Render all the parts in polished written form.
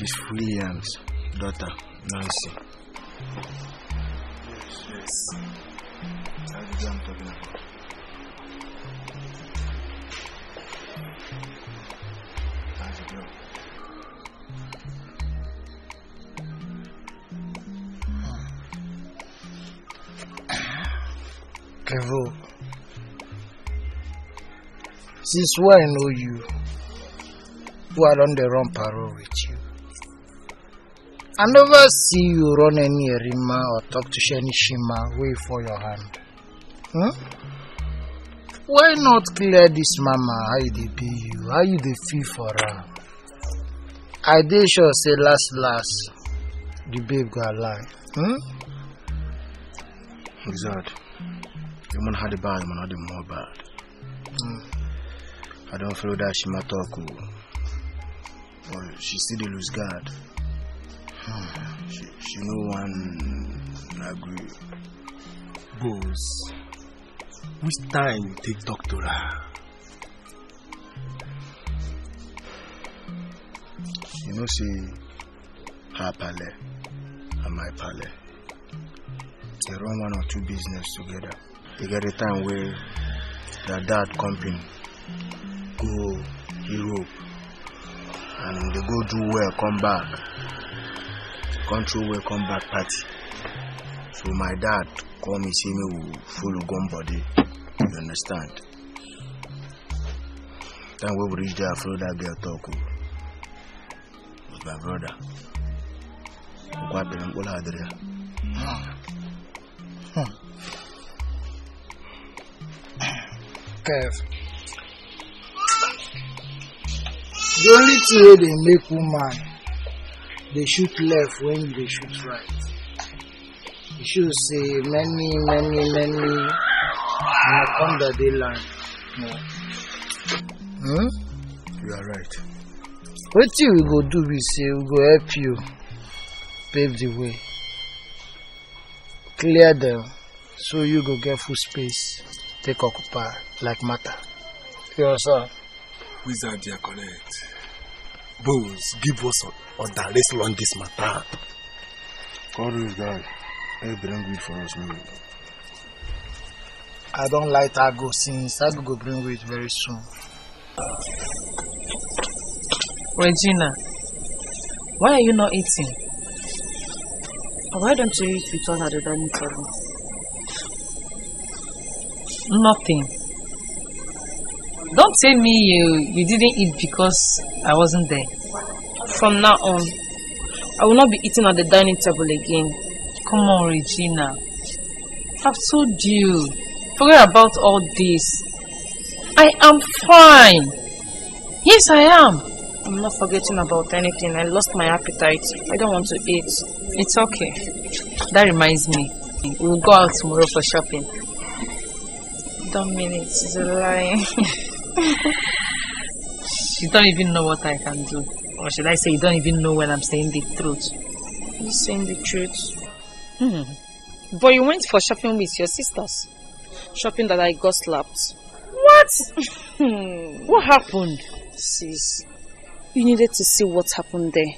She's William's daughter, Nancy. Yes. That's the girl I'm talking about. That's the girl. Kevo, since when I know you, who are on the run parole with you, I never see you run any Erima or talk to Shani Shima wait for your hand. Why not clear this mama how they be you, how you they feel for her? I did sure say last, the babe got lie. Exactly. The man had the bad, the man had the more bad. I don't follow that she might talk. Well, she still dey lose guard. She no one agree. Boss, which time you take talk to her? You know, see her palais and my palais. They run one or two business together. They get a time where their dad company go Europe and they go do well, come back. Control well, come back party. So my dad call me, see me will follow gun body. You understand? Then when we reach there, I follow that girl talk with my brother. Kev, the only thing they make woman, they shoot left when they shoot right. You should say many, now come the dayline. You are right. What you we go do, we say, we go help you pave the way. Clear them, so you go get full space. Take occupy like matter. Yes, sir. Wizard, they are correct. Boss, give us order. Let's learn this matter. All those guys, they bring weed for us, maybe. I don't like Ago since Ago go bring weed very soon. Regina, why are you not eating? Why don't you eat with us at the dining table? Nothing. Don't tell me you didn't eat because I wasn't there. From now on, I will not be eating at the dining table again. Come on, Regina. I've told you. Forget about all this. I am fine. Yes, I am. I'm not forgetting about anything. I lost my appetite. I don't want to eat. It's okay. That reminds me. We'll go out tomorrow for shopping. Don't mean it. It's a lie. You don't even know what I can do. Or should I say you don't even know when I'm saying the truth? You're saying the truth. But you went for shopping with your sisters. Shopping that I got slapped. What? What happened? Sis, you needed to see what happened there.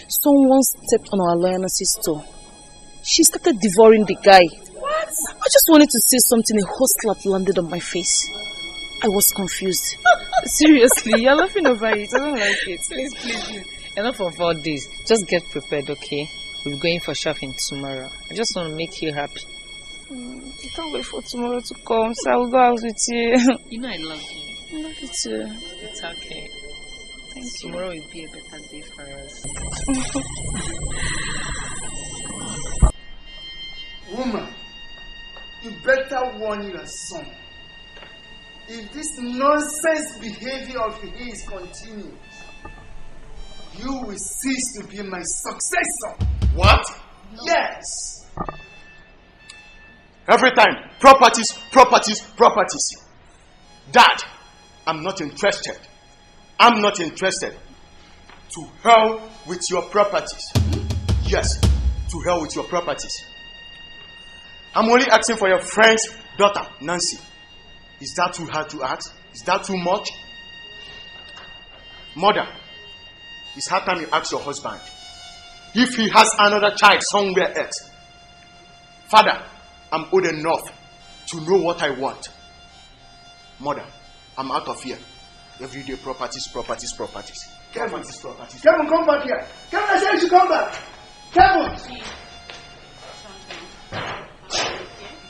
Someone stepped on our Lioness's toe. She started devouring the guy. What? I just wanted to say something. A hot slap landed on my face. I was confused. Seriously, you're laughing over it. I don't like it. Please. Enough of all this. Just get prepared, okay? We're going for shopping tomorrow. I just want to make you happy. I can't wait for tomorrow to come, so I will go out with you. You know I love you. I love you too. It's okay. Thank you. Tomorrow will be a better day for us. Woman, you better warn your son. If this nonsense behavior of his continues, you will cease to be my successor. What? Yes. Every time, properties. Dad, I'm not interested. To hell with your properties. Yes, to hell with your properties. I'm only asking for your friend's daughter, Nancy. Is that too hard to ask? Is that too much? Mother, It's hard time you ask your husband if he has another child somewhere else. Father, I'm old enough to know what I want. Mother, I'm out of here. Everyday properties. Kevin, Kevin, come back here. Kevin, I said you should come back. Kevin!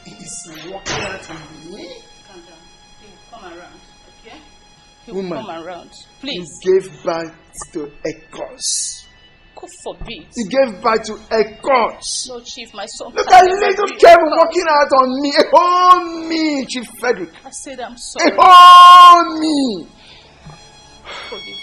He is walking out on me. Calm down. He will come around, okay? He will Woman, come around. Please. You gave birth to a curse. God forbid. You gave birth to a curse. No, Chief, my son. Look at little Kevin walking out on me. Oh, me, Chief Frederick. I said I'm sorry. Oh, me. Forgive.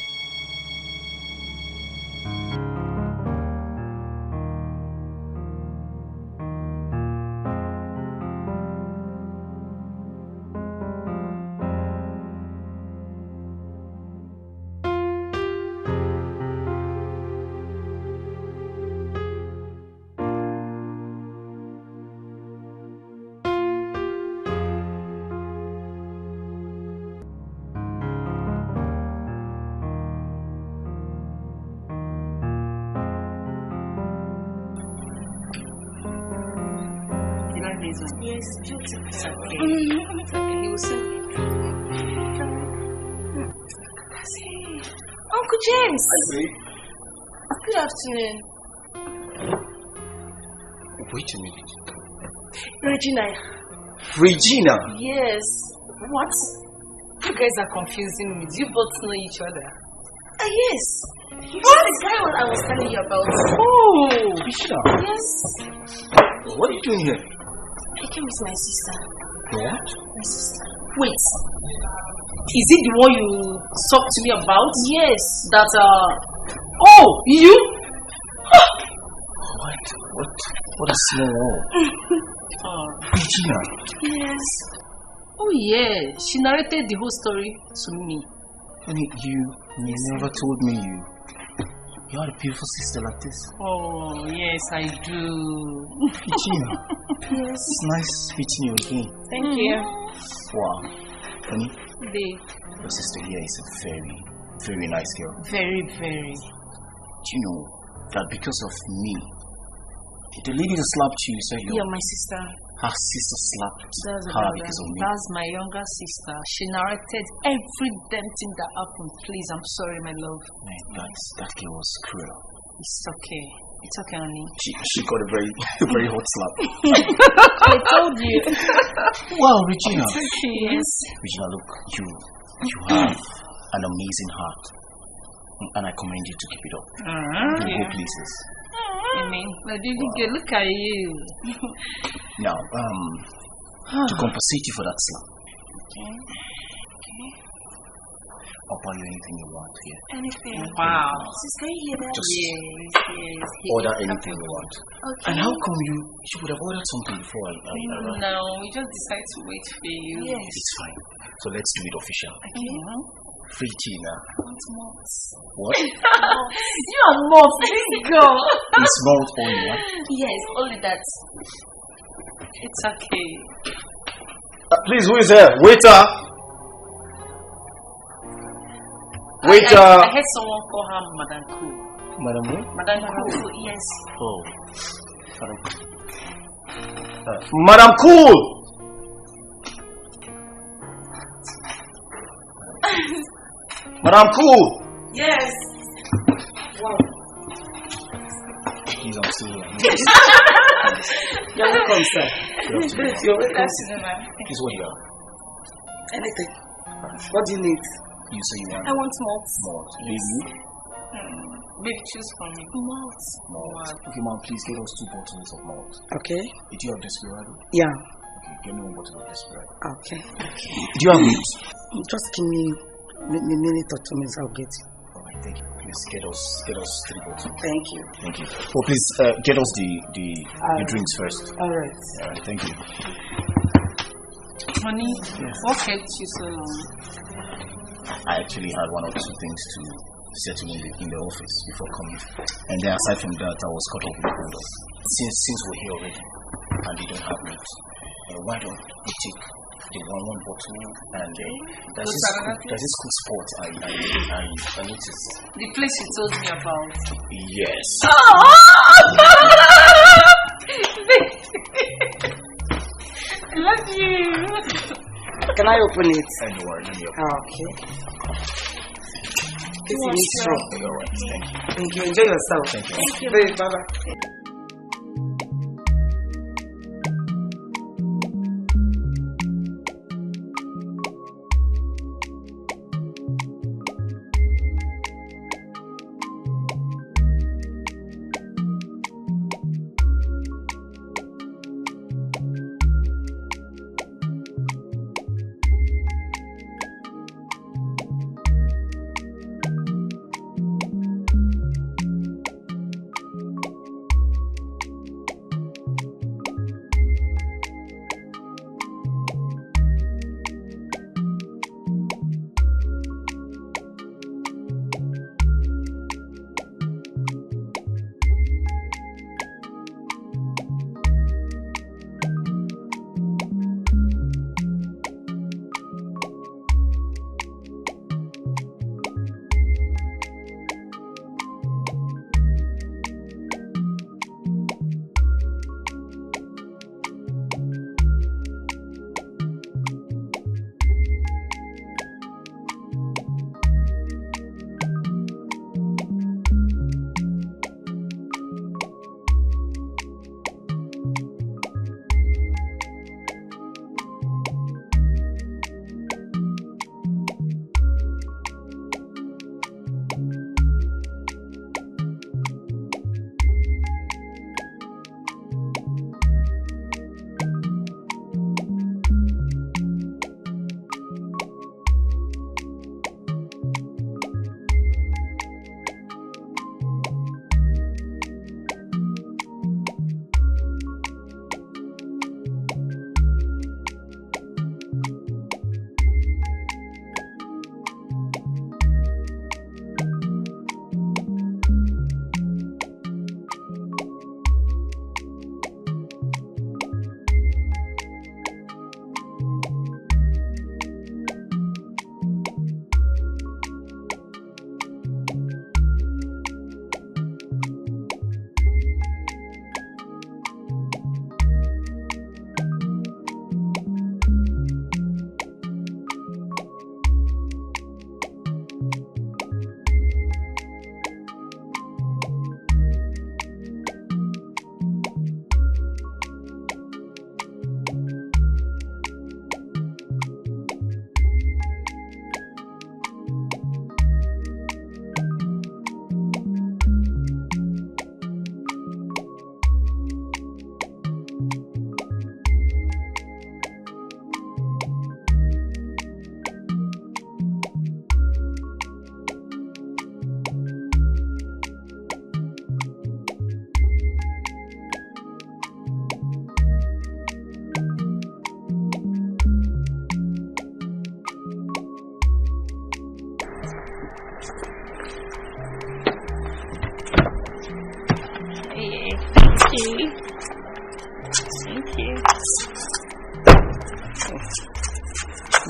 Yes, beautiful. It's okay. It's okay. He will sing. Uncle James. Good afternoon. Wait a minute. Regina. Regina? Yes. What? You guys are confusing me. Do you both know each other? Yes. What? The guy I was telling you about. Oh, Regina. Yes. What are you doing here? I came with my sister. What? My sister. Wait. Is it the one you talked to me about? Yes. That, oh, you? What a small world. Regina. Yes. Oh, yeah. She narrated the whole story to me. Honey, you never told me you had a beautiful sister like this. Oh, yes, I do. Regina. Yes. It's nice meeting you again. Thank you. Wow. Honey, Babe. your sister here is a very, very nice girl. Very, very. Do you know that because of me, the lady that slapped you said You're my sister. her sister slapped That's her about because that. of me? That's my younger sister. She narrated every damn thing that happened. Please, I'm sorry, my love. Man, that girl was cruel. It's okay. It's okay, honey. She got a very, very hot slap. I told you. Wow, Regina. Yes. Regina, look, you have an amazing heart, and I commend you to keep it up. You go places. Amen. My baby girl, look at you. Now, to compensate you for that slap, Okay. I'll buy you anything you want here. Anything. Wow. Sister, you hear that? Just Yes. order anything you want. Okay. And how come you would have ordered something before I arrived? No, we just decided to wait for you. Yes. It's fine. So let's do it official. Okay. Regina. I want more. What? You are more please go. It's malt only, right? Yes, only that. It's okay. Please, who is there? Waiter! Waiter! I heard someone call her Madam Cool. Madam who? Madam Cool, yes. Oh. Madam Cool! Madam Cool! Yes. Wow. Please, I'm still here. You're welcome, sir. You're welcome. Please, what do you have? Anything. What do you need? You say you want I want malt. malt. Baby? Baby, choose for me. Malt. Malt. Okay, ma'am, please get us 2 bottles of malt. Okay. Do you have Desperado? Yeah. Okay, get me 1 bottle of Desperado. Okay. Do you have meat? Just give me a minute or 2 minutes. I'll get it. Alright, thank you. Please get us 3 bottles. Thank you. Thank you. Oh, please get us the drinks first. All right. Alright, thank you. Honey, what kept you so long? I actually had 1 or 2 things to settle in the office before coming. And then aside from that, I was caught up in the hold up. Since we're here already and they don't have meat, why don't we take the one bottle, and there's this cool spot I noticed. The place you told me about. Yes. I love you. Can I open it? Don't worry, let me open it. Okay. This is strong. You're right. Thank you. Thank you. Enjoy yourself. Thank you. Thank you. Babe, bye-bye.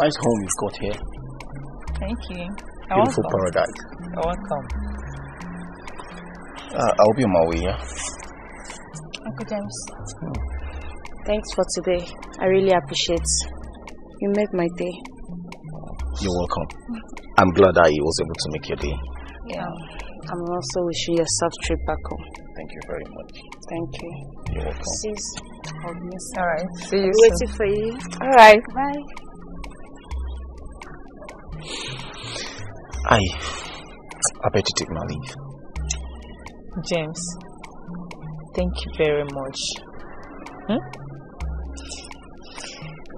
Nice home you've got here. Thank you. Beautiful paradise. You're welcome. I'll be on my way, yeah? Uncle James. Thanks for today. I really appreciate it. You made my day. You're welcome. I'm glad I was able to make your day. Yeah. I'm also wishing you a safe trip back home. Thank you very much. Thank you. You're welcome. Sis, I'll miss you. Alright. See you I'll be soon. waiting for you. Alright. Bye. I better take my leave. James, thank you very much.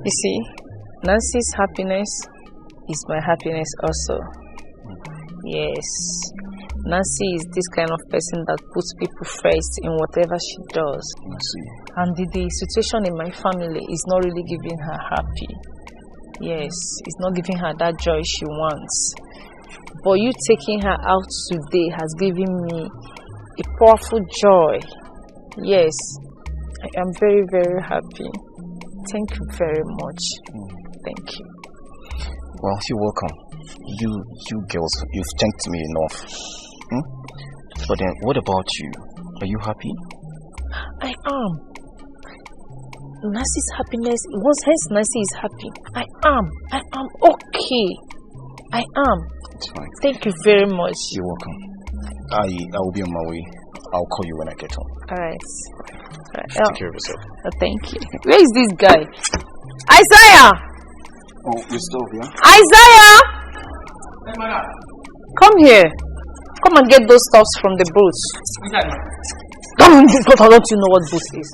You see, Nancy's happiness is my happiness also. Yes, Nancy is this kind of person that puts people first in whatever she does. I see. And the situation in my family is not really giving her happy. Yes, it's not giving her that joy she wants. But you taking her out today has given me a powerful joy. Yes, I am very, very happy. Thank you very much. Thank you. Well, you're welcome. You girls, you've thanked me enough. But then, what about you? Are you happy? I am. Nancy's happiness, once Nancy is happy, I am okay. I am. It's fine. Thank you very much. You're welcome. I will be on my way. I'll call you when I get home. Alright. Take care of yourself. Thank you. Where is this guy? Isaiah! Oh, you're still here? Isaiah! Hey, madam. Come here. Come and get those stuffs from the booth. Come on, don't you know what booth is?